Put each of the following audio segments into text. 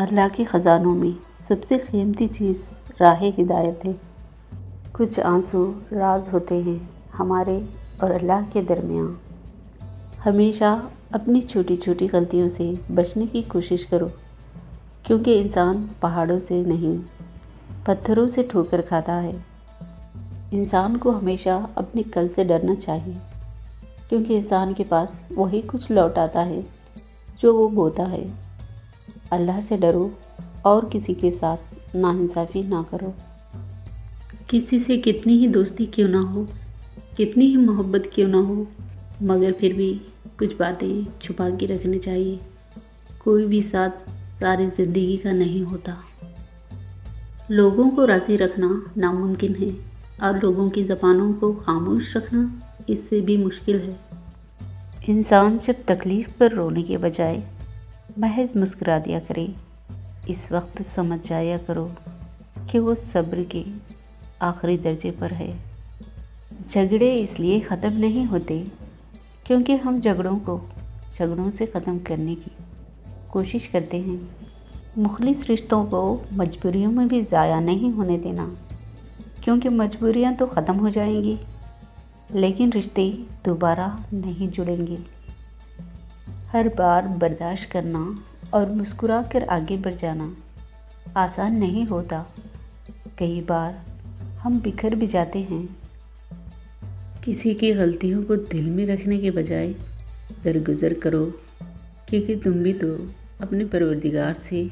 اللہ کے خزانوں میں سب سے قیمتی چیز راہ ہدایت ہے۔ کچھ آنسو راز ہوتے ہیں ہمارے اور اللہ کے درمیان۔ ہمیشہ اپنی چھوٹی چھوٹی غلطیوں سے بچنے کی کوشش کرو، کیونکہ انسان پہاڑوں سے نہیں پتھروں سے ٹھوکر کھاتا ہے۔ انسان کو ہمیشہ اپنے کل سے ڈرنا چاہیے، کیونکہ انسان کے پاس وہی کچھ لوٹ آتا ہے جو وہ بوتا ہے۔ اللہ سے ڈرو اور کسی کے ساتھ ناانصافی نہ کرو۔ کسی سے کتنی ہی دوستی کیوں نہ ہو، کتنی ہی محبت کیوں نہ ہو، مگر پھر بھی کچھ باتیں چھپا کے رکھنی چاہیے۔ کوئی بھی ساتھ ساری زندگی کا نہیں ہوتا۔ لوگوں کو راضی رکھنا ناممکن ہے، اور لوگوں کی زبانوں کو خاموش رکھنا اس سے بھی مشکل ہے۔ انسان جب تکلیف پر رونے کے بجائے محض مسکرا دیا کرے، اس وقت سمجھ جایا کرو کہ وہ صبر کے آخری درجے پر ہے۔ جھگڑے اس لیے ختم نہیں ہوتے کیونکہ ہم جھگڑوں سے ختم کرنے کی کوشش کرتے ہیں۔ مخلص رشتوں کو مجبوریوں میں بھی ضائع نہیں ہونے دینا، کیونکہ مجبوریاں تو ختم ہو جائیں گی لیکن رشتے دوبارہ نہیں جڑیں گے۔ ہر بار برداشت کرنا اور مسکرا کر آگے بڑھ جانا آسان نہیں ہوتا۔ کئی بار ہم بکھر بھی جاتے ہیں۔ کسی کی غلطیوں کو دل میں رکھنے کے بجائے درگزر کرو، کیونکہ تم بھی تو اپنے پروردگار سے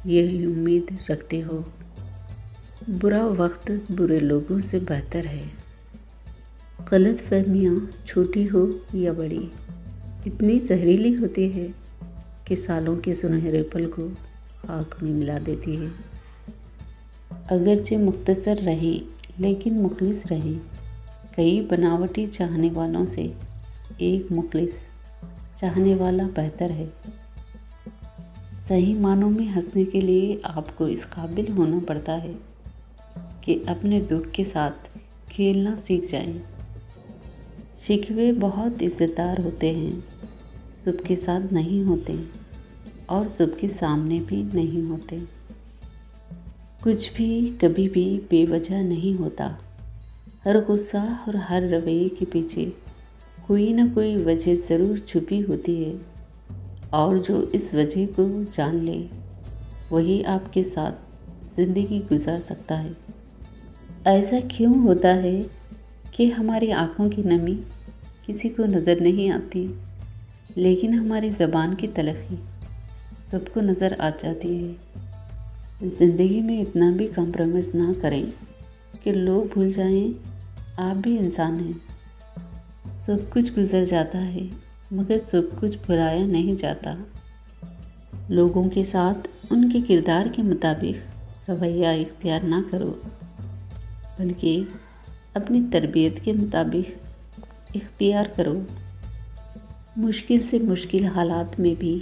یہی امید رکھتے ہو۔ برا وقت برے لوگوں سے بہتر ہے۔ غلط فہمیاں چھوٹی ہو یا بڑی اتنی زہریلی ہوتی ہے کہ سالوں کے سنہرے پل کو خاک میں ملا دیتی ہے۔ اگرچہ مختصر رہے لیکن مخلص رہے۔ کئی بناوٹی چاہنے والوں سے ایک مخلص چاہنے والا بہتر ہے۔ صحیح معنوں میں ہنسنے کے لیے آپ کو اس قابل ہونا پڑتا ہے کہ اپنے دکھ کے ساتھ کھیلنا سیکھ جائیں۔ شکوے بہت عزت دار ہوتے ہیں، سب کے ساتھ نہیں ہوتے اور سب کے سامنے بھی نہیں ہوتے۔ کچھ بھی کبھی بھی بے وجہ نہیں ہوتا۔ ہر غصہ اور ہر رویے کے پیچھے کوئی نہ کوئی وجہ ضرور چھپی ہوتی ہے، اور جو اس وجہ کو جان لے وہی آپ کے ساتھ زندگی گزار سکتا ہے۔ ایسا کیوں ہوتا ہے کہ ہماری آنکھوں کی نمی کسی کو نظر نہیں آتی، لیکن ہماری زبان کی تلخی سب کو نظر آ جاتی ہے۔ زندگی میں اتنا بھی کمپرومائز نہ کریں کہ لوگ بھول جائیں آپ بھی انسان ہیں۔ سب کچھ گزر جاتا ہے مگر سب کچھ بھلایا نہیں جاتا۔ لوگوں کے ساتھ ان کے کردار کے مطابق رویہ اختیار نہ کرو، بلکہ اپنی تربیت کے مطابق اختیار کرو۔ مشکل سے مشکل حالات میں بھی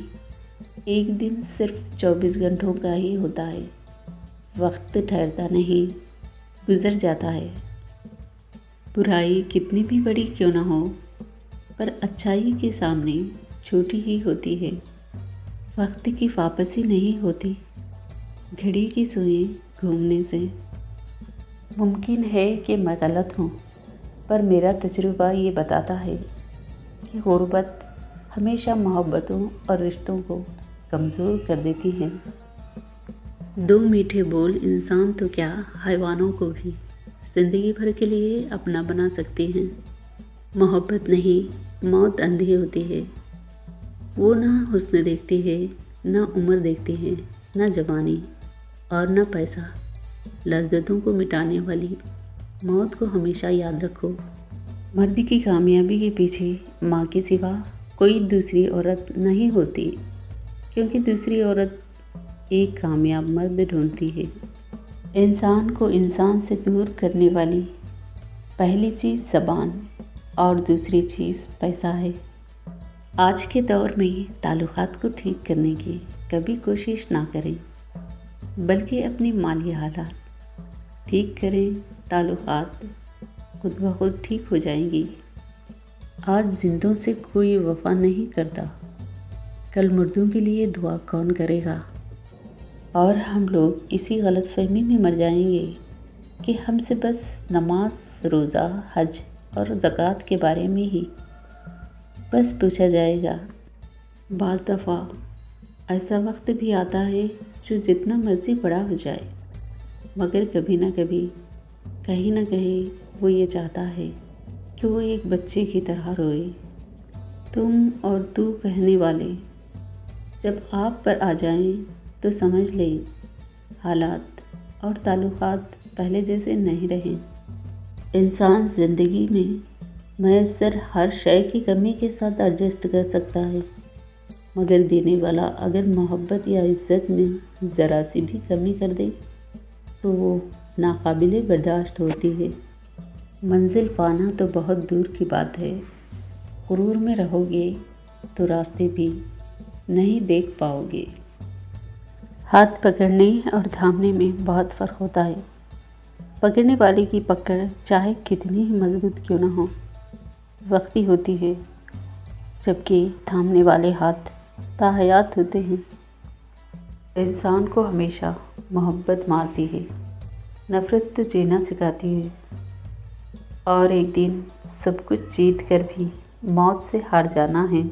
ایک دن صرف 24 گھنٹوں کا ہی ہوتا ہے۔ وقت ٹھہرتا نہیں، گزر جاتا ہے۔ برائی کتنی بھی بڑی کیوں نہ ہو، پر اچھائی کے سامنے چھوٹی ہی ہوتی ہے۔ وقت کی واپسی نہیں ہوتی، گھڑی کی سوئیں گھومنے سے۔ ممکن ہے کہ میں غلط ہوں، پر میرا تجربہ یہ بتاتا ہے کہ غربت ہمیشہ محبتوں اور رشتوں کو کمزور کر دیتی ہے۔ دو میٹھے بول انسان تو کیا حیوانوں کو بھی زندگی بھر کے لیے اپنا بنا سکتے ہیں۔ محبت نہیں، موت اندھی ہوتی ہے۔ وہ نہ حسن دیکھتی ہے، نہ عمر دیکھتی ہے، نہ جوانی اور نہ پیسہ۔ لذتوں کو مٹانے والی موت کو ہمیشہ یاد رکھو۔ مرد کی کامیابی کے پیچھے ماں کے سوا کوئی دوسری عورت نہیں ہوتی، کیونکہ دوسری عورت ایک کامیاب مرد ڈھونڈتی ہے۔ انسان کو انسان سے دور کرنے والی پہلی چیز زبان اور دوسری چیز پیسہ ہے۔ آج کے دور میں تعلقات کو ٹھیک کرنے کی کبھی کوشش نہ کریں، بلکہ اپنی مالی حالات ٹھیک کریں۔ تعلقات خود بخود ٹھیک ہو جائیں گی۔ آج زندوں سے کوئی وفا نہیں کرتا، کل مردوں کے لیے دعا کون کرے گا؟ اور ہم لوگ اسی غلط فہمی میں مر جائیں گے کہ ہم سے بس نماز، روزہ، حج اور زکوٰۃ کے بارے میں ہی بس پوچھا جائے گا۔ بعض دفعہ ایسا وقت بھی آتا ہے جو جتنا مرضی بڑا ہو جائے، مگر کبھی نہ کبھی، کہیں نہ کہیں وہ یہ چاہتا ہے کہ وہ ایک بچے کی طرح روئے۔ تم اور تو کہنے والے جب آپ پر آ جائیں تو سمجھ لیں حالات اور تعلقات پہلے جیسے نہیں رہے۔ انسان زندگی میں میسر ہر شے کی کمی کے ساتھ ایڈجسٹ کر سکتا ہے، مگر دینے والا اگر محبت یا عزت میں ذرا سی بھی کمی کر دے تو وہ ناقابل برداشت ہوتی ہے۔ منزل پانا تو بہت دور کی بات ہے، غرور میں رہو گے تو راستے بھی نہیں دیکھ پاؤ گے۔ ہاتھ پکڑنے اور تھامنے میں بہت فرق ہوتا ہے۔ پکڑنے والے کی پکڑ چاہے کتنی ہی مضبوط کیوں نہ ہو، وقتی ہوتی ہے، جبکہ تھامنے والے ہاتھ تاحیات ہوتے ہیں۔ انسان کو ہمیشہ محبت مارتی ہے، نفرت تو جینا سکھاتی ہے، اور ایک دن سب کچھ جیت کر بھی موت سے ہار جانا ہے۔